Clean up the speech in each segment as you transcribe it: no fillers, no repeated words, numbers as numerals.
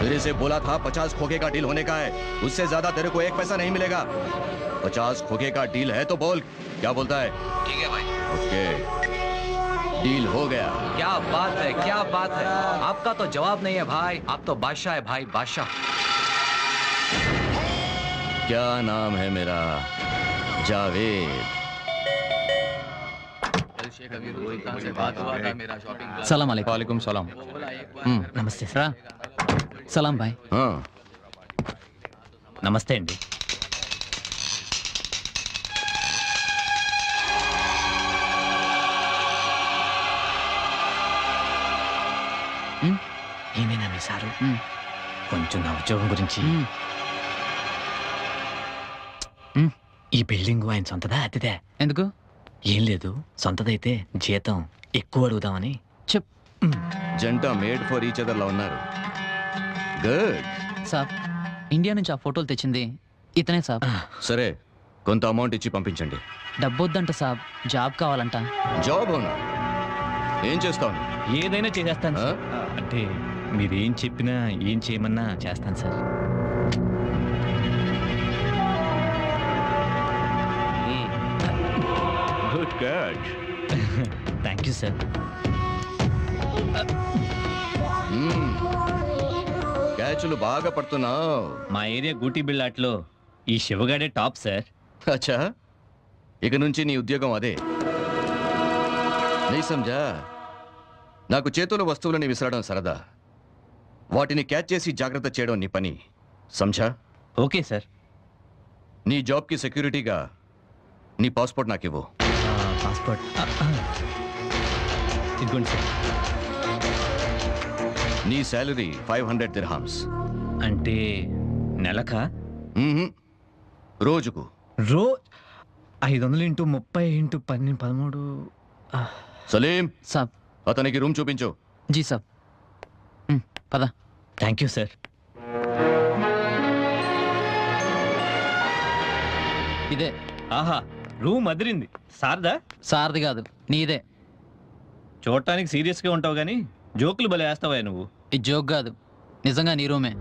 मेरे से बोला था 50 खोखे का डील होने का है, उससे ज्यादा तेरे को 1 पैसा नहीं मिलेगा। 50 खोखे का डील है तो बोल, क्या बोलता है? ठीक है भाई। ओके, डील हो गया। क्या बात है, क्या बात है। आपका तो जवाब नहीं है भाई, आप तो बादशाह है भाई, बादशाह। क्या नाम है मेरा? जावेद। सलाम अलैकुम। वालेकुम सलाम। नमస్తే రా సలాం భాయ్. నమస్తే అండి. ఏమైనా మీ సారు కొంచెం నా ఉద్యోగం గురించి. ఈ బిల్డింగ్ ఆయన సొంతదా అతిదే? ఎందుకు? ఏం లేదు, సొంతదైతే జీతం ఎక్కువ అడుగుదామని. చెప్. జంట మేడ్ ఫర్ ఈచ్ అదర్ లా ఉన్నారు. గుడ్. సాబ్, ఇండియా నుంచి ఆ ఫోటోలు తెచ్చింది ఇతనే సాబ్. సరే, కొంత అమౌంట్ ఇచ్చి పంపించండి. డబ్బొద్దంట సాబ్, జాబ్ కావాలంట. జాబ్ అవునా? ఏం చేస్తావు? ఏదైనా చేసేస్తాను. అంటే మీరేం చెప్పినా ఏం చేయమన్నా చేస్తాను sir. Good good. Thank you sir. క్యాచ్లు బాగా పడుతున్నావు. మా ఏరియా గూటీ బిళ్ళాట్లో ఈ శివగాడే టాప్ సార్. అచ్చా, ఇక నుంచి నీ ఉద్యోగం అదే. నీ సంజా, నాకు చేతుల వస్తువులని విసరడం సరదా, వాటిని క్యాచ్ చేసి జాగ్రత్త చేయడం నీ పని. సంజా? Okay sir. నీ జాబ్కి సెక్యూరిటీగా నీ పాస్పోర్ట్ నాకు ఇవ్వు. పాస్పోర్ట్ ఇదిగోండి సార్. నీ శాలరీ 500 దిర్హామ్స్. అంటే నెలకా? రోజుకు. 500 ఇంటూ 30 ఇంటూ 12 13. సలీం సాబ్, అతనికి రూమ్ చూపించు. జీ సాబ్. పద. Thank you sir. ఇదే. ఆహా, రూమ్ అదిరింది. సార్దా? సార్ది కాదు, నీదే. చూడటానికి సీరియస్గా ఉంటావు కానీ జోకులు భలే వేస్తావా నువ్వు. ఇది జోక్ కాదు, నిజంగా నీ రూమే.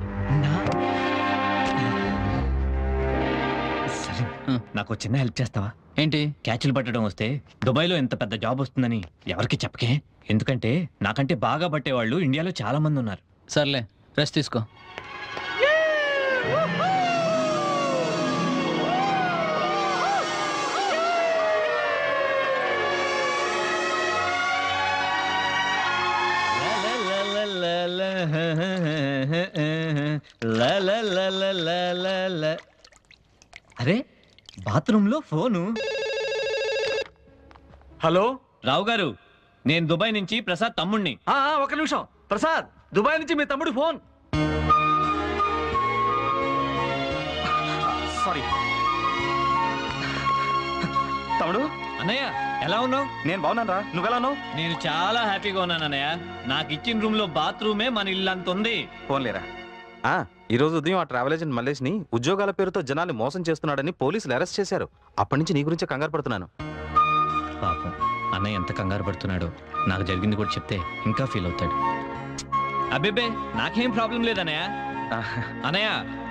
సరే, నాకు చిన్న హెల్ప్ చేస్తావా? ఏంటి? క్యాచ్లు పట్టడం వస్తే దుబాయ్లో ఎంత పెద్ద జాబ్ వస్తుందని ఎవరికి చెప్పకే. ఎందుకంటే నాకంటే బాగా పట్టేవాళ్ళు ఇండియాలో చాలా మంది ఉన్నారు. సర్లే, రెస్ట్ తీసుకో. అరే, బాత్రూంలో ఫోను. హలో రావు గారు, నేను దుబాయ్ నుంచి ప్రసాద్ తమ్ముణ్ణి. ఒక నిమిషం. ప్రసాద్, దుబాయ్ నుంచి మీ తమ్ముడి ఫోన్. సారీ తమ్ముడు. అన్నయ్య, ఎలా ఉన్నావు? నేను బాగున్నాను రా, నువ్వెలా ఉన్నావు? నేను చాలా హ్యాపీగా ఉన్నాను అన్నయ్య. నాకు ఇచ్చిన రూమ్ లో బాత్రూమే మన ఇల్లంత ఉంది. ఫోన్లేరా. ఈ రోజు ఉదయం ఆ ట్రావెల్ ఏజెంట్ మల్లేష్ ని ఉద్యోగాల పేరుతో జనాన్ని మోసం చేస్తున్నాడని పోలీసులు అరెస్ట్ చేశారు. అప్పటి నుంచి నీ గురించి కంగారు పడుతున్నాను. పాపం అన్నయ్య ఎంత కంగారు పడుతున్నాడో. నాకు జరిగింది కూడా చెప్తే ఇంకా ఫీల్ అవుతాడు. అబ్బేబే, నాకేం ప్రాబ్లం లేదన్నయ్య. అన్నయ్య,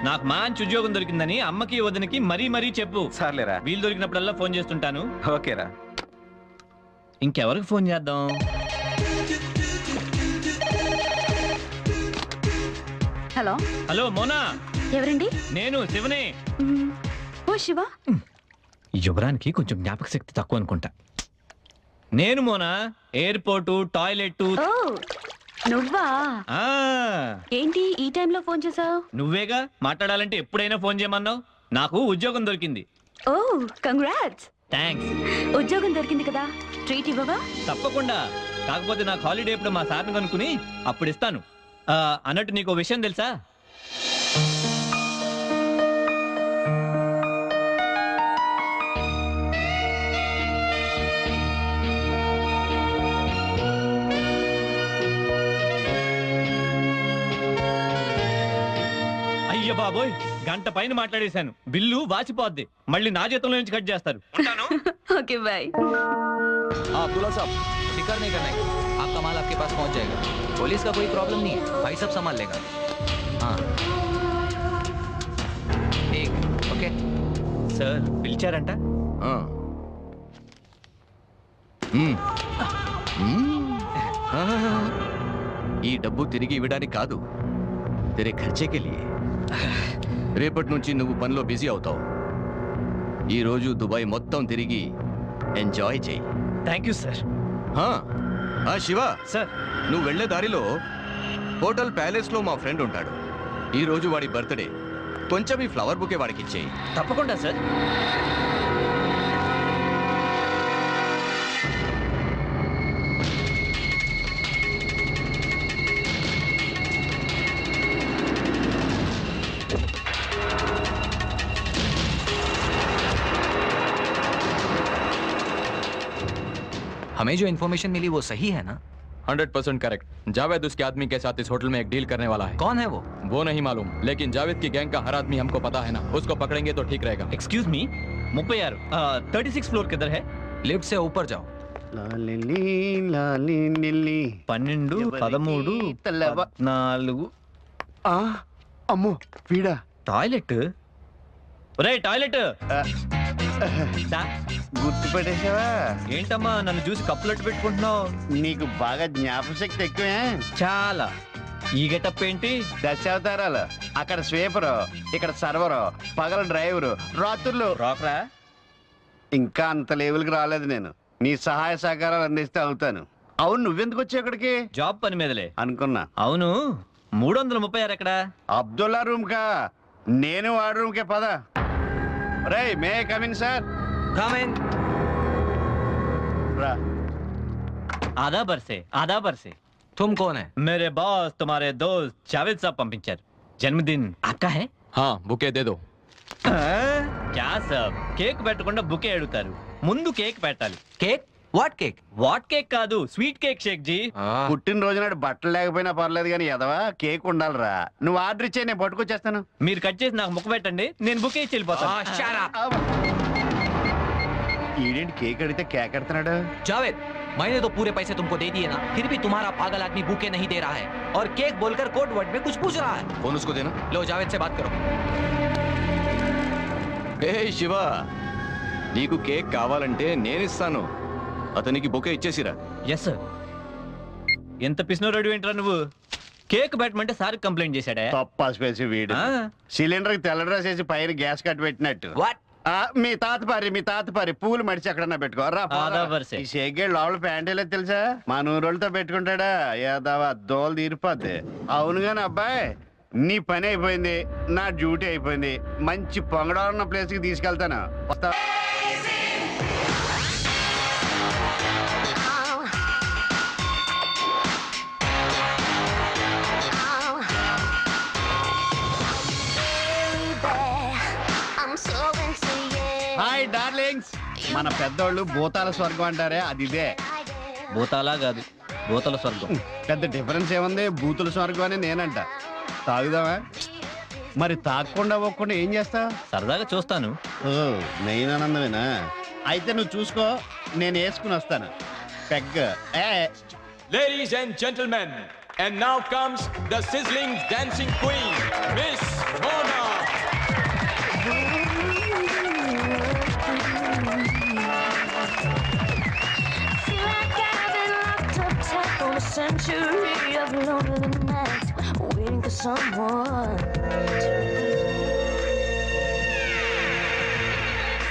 నాకు మంచి ఉద్యోగం దొరికిందని అమ్మకి వదినకి మరీ మరీ చెప్పు. సర్లేరా. వీలు దొరికినప్పుడల్లా ఫోన్ చేస్తుంటాను. ఓకేరా. ఇంకెవరికి ఫోన్ చేద్దాం? హలో. హలో మోనా. ఎవరండి? నేను శివనే. ఓ శివ. యువరానికి కొంచెం జ్ఞాపక శక్తి తక్కువ అనుకుంటా. నేను మోనా. Airport, toilet. ఓ, నువ్వా? ఏంటి ఈ టైంలో ఫోన్ చేసావు? నువ్వేగా మాట్లాడాలంటే ఎప్పుడైనా ఫోన్ చేయమన్నావు. నాకు ఉద్యోగం దొరికింది. ఓ, కంగ్రాట్స్. థ్యాంక్స్. ఉద్యోగం దొరికింది కదా, ట్రీట్ ఇవ్వవా? తప్పకుండా. కాకపోతే నాకు హాలిడే ఇప్పుడు మా సార్ని కనుక్కుని అప్పుడు ఇస్తాను. అన్నట్టు నీకు విషయం తెలుసా? అయ్య బాబోయ్, గంట పైన మాట్లాడేశాను. బిల్లు వాచిపోద్ది. మళ్ళీ నా జీతంలో నుంచి కట్ చేస్తారు. Okay bye. अब्दुल्ला साहब, फिक्र नहीं करना है, आपका माल आपके पास पहुंच जाएगा. पुलिस का कोई प्रॉब्लम नहीं है, भाई सब संभाल लेगा. हाँ ठीक ओके సార్ పిలిచారంట ఆ. మ్మ్. మ్మ్. ఆ. ఈ డబ్బు తిరిగి ఇవ్వడానికి కాదు, తెరే ఖర్చేకే లియే. రేపటి నుంచి నువ్వు పనిలో బిజీ అవుతావు. ఈ రోజు దుబాయ్ మొత్తం తిరిగి ఎంజాయ్ చేయి. Thank you sir. ఆ. ఆ, శివ, సార్ నువ్వు వెళ్ళే దారిలో హోటల్ ప్యాలెస్ లో మా ఫ్రెండ్ ఉంటాడు. ఈ రోజు వాడి బర్త్డే. కొంచెం ఈ ఫ్లవర్ బుకే వాడికి ఇచ్చేయి. తప్పకుండా సార్. हमें जो इन्फॉर्मेशन मिली वो सही है ना? 100% करेक्ट। जावेद उसके आदमी के साथ इस होटल में एक डील करने वाला है। कौन है वो नहीं मालूम, लेकिन जावेद की गैंग का हर आदमी हमको पता है ना, उसको पकड़ेंगे तो ठीक रहेगा। एक्सक्यूज मी, 36 36 फ्लोर किधर है? लिफ्ट से ऊपर जाओ। 12 13 14 అమ్మో వీడా టాయిలెట్. ఒరే టాయిలెట్. గుర్తుపెట్టేసావా? ఏంటమ్మా నన్ను చూసి కప్పులట్టు పెట్టుకుంటున్నావు? నీకు బాగా జ్ఞాపశక్తి ఎక్కువే. చాలా. ఈ గెటప్ ఏంటి? దశావతారాలు. అక్కడ స్వీపరు, ఇక్కడ సర్వరు, పగల డ్రైవరు, రాత్రులు రాకరా. ఇంకా అంత లెవెల్కి రాలేదు నేను. నీ సహాయ సహకారాలు అందిస్తే అవుతాను. అవును, నువ్వెందుకు వచ్చావు ఇక్కడికి? జాబ్ పని మీదలే అనుకున్నా. అవును 336 ఎక్కడ? అబ్దుల్లా రూమ్ కా. నేను వాడి రూమ్ కే పద. రే may coming sir. Come in. రా. ఆదా బర్సే. तुम कौन है? मेरे बॉस तुम्हारे दोस्त जावेद साहब पंपिंचर जन्मदिन आपका है? हाँ, बुके दे दो। क्या सब కేక్ పెట్టకుండా బుకే అడుగుతారు. ముందు కేక్ పెట్టాలి. Cake? What cake? What cake కాదు, స్వీట్ కేక్ షేక్ జీ. పుట్టినరోజు నాడు బట్టలు లేకపోయినా పర్లేదు కానీ ఎదవా కేక్ ఉండాలిరా. నువ్వు ఆర్డర్ ఇచ్చే నేను పట్టుకొచ్చేస్తాను. మీరు కట్ చేసి నాకు ముక్క పెట్టండి, నేను బుకే ఇచ్చి వెళ్ళిపోతాను. shut up. ఈడేంటి కేక్ అడిగితే కేక్ ఎడుతున్నాడు? जावेद, मैंने तो पूरे पैसे तुमको दे दिए ना, फिर भी तुम्हारा पागल आदमी बुके नहीं दे रहा है और केक बोलकर कोड वर्ड में कुछ पूछ रहा है। फोन उसको देना। लो जावेद से बात करो। ఏ శివ, నీకు కేక్ కావాలంటే నేనిస్తాను. అతనికి బొకే ఇచ్చేసిరా. Yes sir. ఎంత పిసినో రెడీ ఏంట్రా నువ్వు? కేక్ పెట్టమంటే సార్ కంప్లైంట్ చేశాడా? తప్ప స్పేసి వీడు సిలిండర్ కి తెల్ల డ్రెస్ వేసి పైన గ్యాస్ కట్ పెట్టినట్టు. What? మీ తాతపారి పూలు మడిచి ఎక్కడన్నా పెట్టుకో. రా ఆదా వరుసే. ఈ షేగేడ్ లోపల ప్యాంట్ వెళ్ళేది తెలుసా? మా నూరోళ్ళతో పెట్టుకుంటాడా? ఏదావా దోలు తీరిపోద్ది. అవును గాని అబ్బాయి, నీ పని అయిపోయింది, నా డ్యూటీ అయిపోయింది. మంచి పొంగడాలున్న ప్లేస్ కి తీసుకెళ్తాను. వస్తా. Hi darlings. మన పెద్దోళ్ళు భూతాల స్వర్గం అంటారే, అది ఇదే. భూతాలా కాదు, భూతల స్వర్గం. పెద్ద డిఫరెన్స్ ఏముంది? భూతుల స్వర్గం అని నేనంట. తాగుదామా? మరి తాగకుండా పోకుండా ఏం చేస్తా? సరదాగా చూస్తాను. ఓ నేను ఆనందమేనా? అయితే నువ్వు చూసుకో, నేను వేసుకుని వస్తాను పెగ్గ. Ladies and gentlemen, and now comes the sizzling dancing queen, Miss Mona. Century of lonely nights, waiting for someone to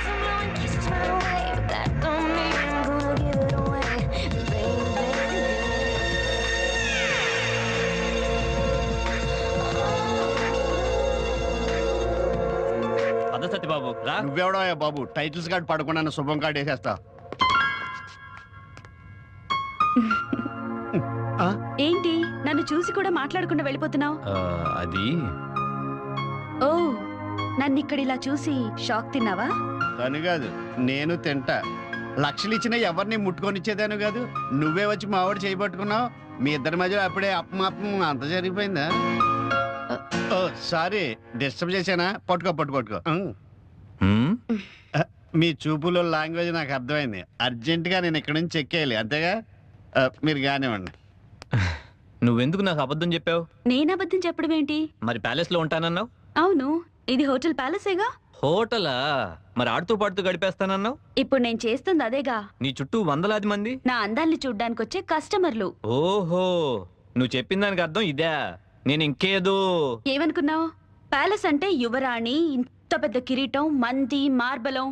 someone kisses my way, but that don't mean I'm gonna give it away, baby. అద సత్యబాబు రా. నువ్వెవడో బాబు titles card పడకుండా శుభం card వేసేస్తా. ఏంటి నన్ను చూసి కూడా మాట్లాడకుండా వెళ్ళిపోతున్నావు? అది ఓ, నన్ను ఇక్కడ ఇలా చూసి షాక్ తిన్నావా? తను కాదు, నేను తింటా. లక్షలు ఇచ్చినా ఎవరిని ముట్టుకొనిచ్చేదాను కాదు. నువ్వే వచ్చి మా వాడు చేయబట్టుకున్నావు. మీ ఇద్దరి మధ్యలో అప్పుడే అప్పమాపం అంత జరిగిపోయిందా? ఓ సారీ, డిస్టర్బ్ చేశానా? పట్టుకో. మీ చూపులో లాంగ్వేజ్ నాకు అర్థమైంది. అర్జెంటుగా నేను ఇక్కడ నుంచి చెక్కేయాలి, అంతేగా? మీరు కానివ్వండి. నువ్వెందుకు నాకు అబద్ధం చెప్పావు? నేను అబద్ధం చెప్పడం ఏంటి? మరి ప్యాలెస్ లో ఉంటానన్నావు. అవును, ఇది హోటల్ ప్యాలెసేగా. హోటలా? మరి ఆడుతూ పాడుతూ గడిపేస్తానన్నావు. ఇప్పుడు నేను చేస్తుంది అదేగా. నీ చుట్టూ వందలాది మంది నా అందాల్ని చూడ్డానికి వచ్చే కస్టమర్లు. ఓహో, నువ్వు చెప్పిన దానికి అర్థం ఇదే. నేను ఇంకేదో ఏమనుకున్నావు? ప్యాలెస్ అంటే యువరాణి, ఇంత పెద్ద కిరీటం, మంది, మార్బలం.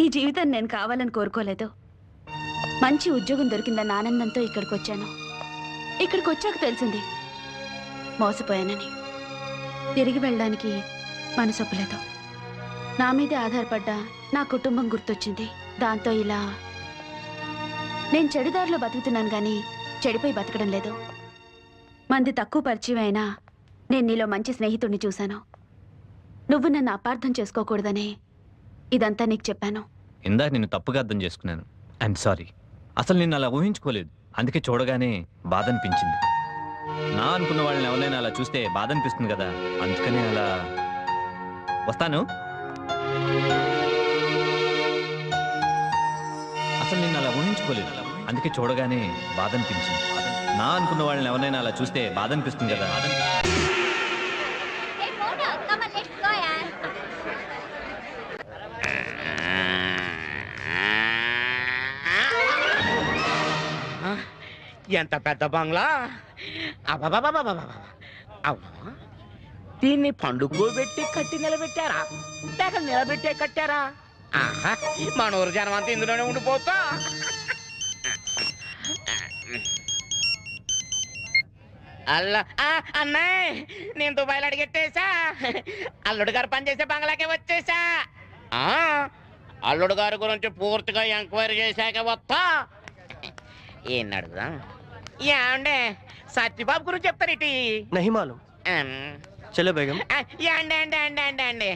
ఈ జీవితం నేను కావాలని కోరుకోలేదు. మంచి ఉద్యోగం దొరికిందన్న ఆనందంతో ఇక్కడికి వచ్చాను. ఇక్కడికి వచ్చాక తెలిసింది మోసపోయానని. తిరిగి వెళ్ళడానికి మనసొప్పలేదు. నా మీదే ఆధారపడ్డ నా కుటుంబం గుర్తొచ్చింది. దాంతో ఇలా నేను చెడుదారిలో బతుకుతున్నాను కానీ చెడిపోయి బతకడం లేదు. మంది తక్కువ పరిచయం అయినా నేను నీలో మంచి స్నేహితుడిని చూశాను. నువ్వు నన్ను అపార్థం చేసుకోకూడదనే ఇదంతా నీకు చెప్పాను. ఇందాక నిన్ను తప్పుగా అర్థం చేసుకున్నాను. I'm sorry. అసలు నిన్ను అలా ఊహించుకోలేదు. అందుకే చూడగానే బాధ అనిపించింది. నా అనుకున్న వాళ్ళని ఎవరైనా అలా చూస్తే బాధ అనిపిస్తుంది కదా, అందుకనే అలా. వస్తాను. అసలు నిన్ను అలా ఊహించుకోలేదు. అందుకే చూడగానే బాధ అనిపించింది. నా అనుకున్న వాళ్ళని ఎవరైనా అలా చూస్తే బాధ అనిపిస్తుంది కదా. ఎంత పెద్ద బంగ్లా! అవును, దీన్ని పండుకోబెట్టి కట్టి నిలబెట్టారా లేక నిలబెట్టే కట్టారా? ఆహా, మన ఊరు జనం అంతా ఇందులోనే ఉండిపోతా. అల్లా అన్నయ్య, నేను దుబాయ్లో అడిగెట్టేసా. అల్లుడు గారు పనిచేసే బంగ్లాకే వచ్చేసా. అల్లుడు గారి గురించి పూర్తిగా ఎంక్వైరీ చేశాక వస్తా. ఏం అడుగుదా? ఏమండే సత్యబాబు గురించి చెప్తారేటి? नहीं मालूम, चलो बेगम। అండి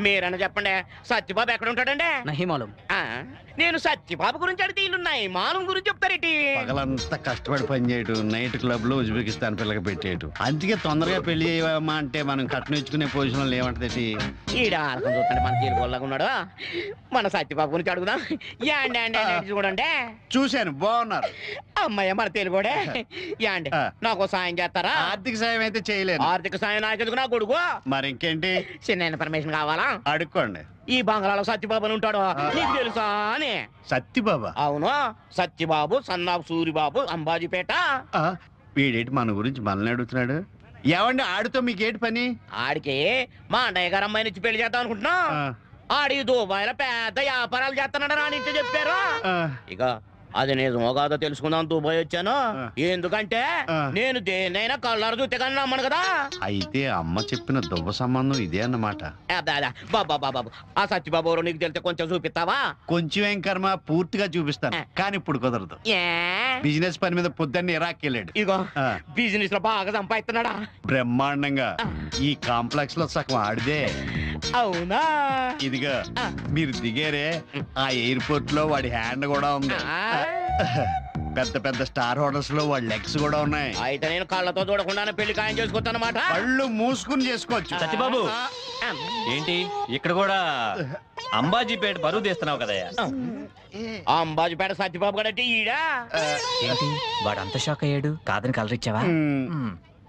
మీరన్నా చెప్పండి, సత్యబాబు ఎక్కడ ఉంటాడండి? नहीं मालूम। నేను సత్యబాబు గురించి అడిగితే ఇల్లున్నాయి, మానం గురించి చెప్తారేటి? పగలంతా కష్టపడి పని చేయటం, నైట్ క్లబ్ లో ఉజ్బెకిస్తాన్ పిల్లకి పెట్టేయటం. అందుకే తొందరగా పెళ్లి చేయమా అంటే మనం కట్నం ఇచ్చుకునే పొజిషన్ లో ఏమంటది? ఈడ ఆలకం చూస్తాడు, మన తీరుకోలాగా ఉన్నాడు. మన సత్యబాబు గురించి అడుగుదాం. యాండి చూడండి. చూశాను, బాగున్నారు. అమ్మాయి మన తెలుగుడే. యాండి నాకు సాయం చేస్తారా? ఆర్థిక సాయం అయితే చేయలేదు. ఆర్థిక సాయం నాకెందుకు, నా కొడుకు. మరి ఇంకేంటి? చిన్న ఇన్ఫర్మేషన్ కావాలా? అడుక్కోండి. ఈ బంగ్లాలో సత్యబాబు అని ఉంటాడు, నీకు తెలుసా అని? సత్యబాబా? అవును, సత్యబాబు సన్నాబు సూరిబాబు, అంబాజీపేట. వీడేంటి మన గురించి మనల్ని అడుగుతున్నాడు? ఏమండి, ఆడితో మీకేంటి పని? ఆడికి మా అన్నయ్య గారు అమ్మాయిని ఇచ్చి పెళ్లి చేద్దాం అనుకుంటున్నా. ఆడి దుబాయ్లో పెద్ద వ్యాపారాలు చేస్తున్నాడు అని ఇంట్లో చెప్పారు. ఇక అది నిజమో కాదో తెలుసుకుందాం దుబాయ్ వచ్చాను. ఎందుకంటే నేను దేన్నైనా కళ్ళారు చూస్తే కానీ నమ్మను కదా. అయితే అమ్మ చెప్పిన దువ్వ సంబంధం ఇదే అన్నమాట. బాబు, ఆ సత్యబాబు ఎవరో నీకు తెలిస్తే కొంచెం చూపిస్తావా? కొంచెం ఏం కర్మ, పూర్తిగా చూపిస్తాను. కానీ ఇప్పుడు కుదరదు. బిజినెస్ పని మీద పొద్దున్న ఇరాక్ వెళ్ళాడు. ఇగో బిజినెస్ లో బాగా సంపాదిస్తున్నాడా? బ్రహ్మాండంగా. ఈ కాంప్లెక్స్ లో సగం ఆడిదే. అవునా? ఇదిగా మీరు దిగారే, ఆ ఎయిర్పోర్ట్ లో వాడి హ్యాండ్ కూడా ఉంది. పెద్ద పెద్ద స్టార్ హోటల్స్ లో వాళ్ళ లెగ్స్ కూడా ఉన్నాయి. అయితే నేను కళ్ళతో చూడకుండానే పెళ్లి ఖాయం చేసుకోవచ్చు అన్నమాట. కళ్ళు మూసుకుని చేసుకోవచ్చు. సత్యబాబు, ఏంటి ఇక్కడ కూడా అంబాజీపేట బరువు తీస్తున్నావు కదయ్యా? అంబాజీపేట సత్యబాబు గడంటే ఈడా ఏంటి వాడు అంత షాక్ అయ్యాడు? కాదని కలర్ ఇచ్చావా?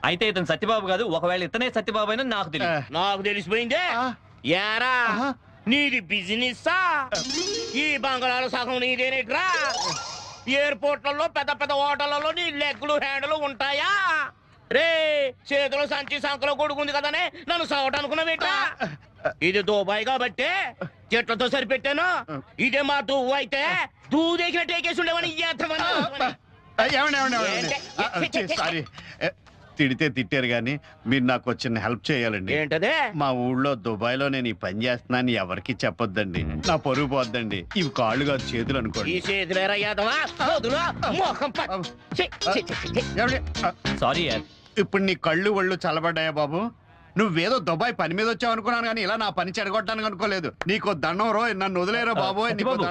అయితే ఇతను సత్యబాబు కాదు, ఒకవేళ ఇతనే సత్యబాబు అయినా నాకు తెలియదు. నాకు తెలిసిపోయిందే. యారా నీది బిజినెస్? ఈ బంగాళాలో సగం నీదేనేట్రా? ఎయిర్పోర్ట్లలో పెద్ద పెద్ద హోటళ్లలో నీ లెగ్లు హ్యాండ్లు ఉంటాయా రే? చేతిలో సంచి సంకలో కొడుకుంది కదనే నన్ను సవట అనుకున్నావేట్రా? ఇది దుబాయ్ కాబట్టి చెట్లతో సరిపెట్టాను. ఇదే మా దువ్వు అయితే దూదేకిన టేకేసి ఉండేవని. సారీ, తిడితే తిట్టారు గాని మీరు నాకు చిన్న హెల్ప్ చేయాలండి. ఏంటదే? మా ఊళ్ళో దుబాయ్ లో నేను ఈ పని చేస్తున్నాను ఎవరికి చెప్పొద్దండి. నా పరుగు పోద్దండి. ఇవి కాళ్ళు కాదు, చేతులు అనుకోండి. ఈ చేతులేరా యాదవా? సారీ. ఇప్పుడు నీ కళ్ళు ఒళ్ళు చల్లబడ్డాయా బాబు? నువ్వేదో దుబాయ్ పని మీద వచ్చావు అనుకున్నాను కానీ ఇలా నా పని చెడగొట్టడానికి అనుకోలేదు. నీకు దండం రో, నన్ను వదిలేరా బాబు.